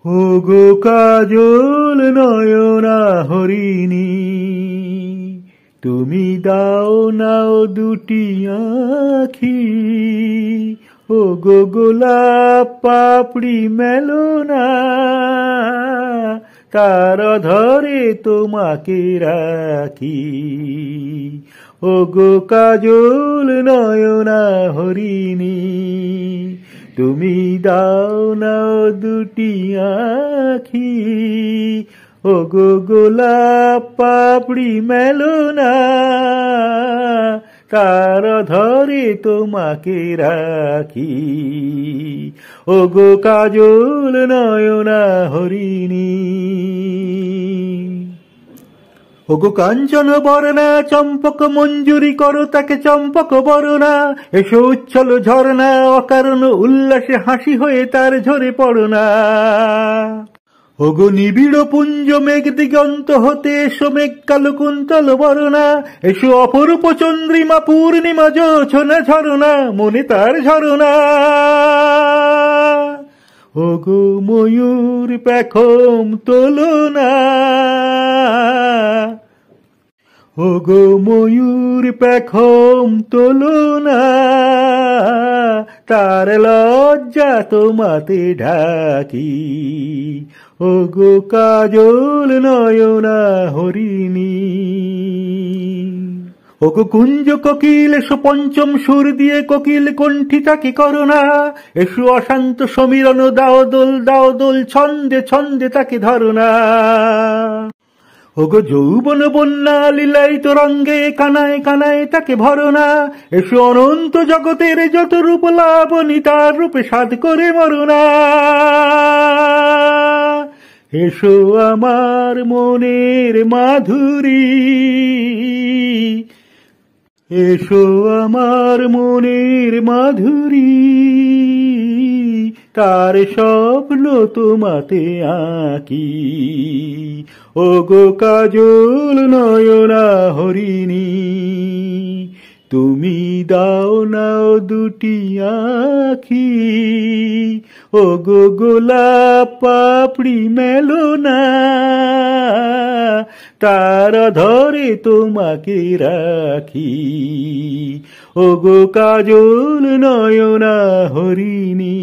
ওগো কাজল নয়না হরিণী, তুমি দাও নাও দুটি আঁখি। ওগো গোলাপ পাপড়ি মেলো না, তার ধরে তোমাকে রাখি। ওগো কাজল নয়না হরিণী, তুমি দাও নাও দুটি আঁখি। ওগো গোলাপ পাপড়ি মেলো না, তার ধরে তোমাকে রাখি। ওগো কাজল নয়না হরিণী। ওগো কাঞ্চন বরণা চম্পক মঞ্জুরি করো তাকে চম্পক বরণা। এসো উচ্ছল ঝরনা অকারণ উল্লাসে হাসি হয়ে তার ঝরে পড়ো না। ওগো নিবিড় পুঞ্জ মেঘ দিগন্ত হতে এসো মেঘ কালো কুন্তল বরণা। এসো অপরূপ চন্দ্রিমা পূর্ণিমা জোছনা ঝরনা, মনে তার ঝরনা। ওগো ময়ূর পেখম তোলো না, ওগো ময়ূর পেখম তোলো না, তার লজ্জা তোমাতে ঢাকি। ওগো কাজল নয়না হরিণী। ওগো কুঞ্জ কোকিল এসো পঞ্চম সুর দিয়ে কোকিল কণ্ঠী তাকে করোনা। এসো অশান্ত সমীরণ দাও দোল ছন্দে ছন্দে তাকে ধরনা। ওগো যৌবন বন্যা লীলায়িত রঙ্গে কানায় কানায় তাকে ভরনা। এসো অনন্ত জগতের যত রূপ লাবণী তার রূপে সাধ করে মরনা। এসো আমার মনের মাধুরী, এসো আমার মনের মাধুরী, তার স্বপ্ন তোমাতে আঁকি। ওগো কাজল নয়না হরিণী, তুমি দাও নাও দুটি আঁখি। ওগো গোলাপ পাপড়ি মেলো না, তার ধরে তোমাকে রাখি। ওগো কাজল নয়না হরিণী।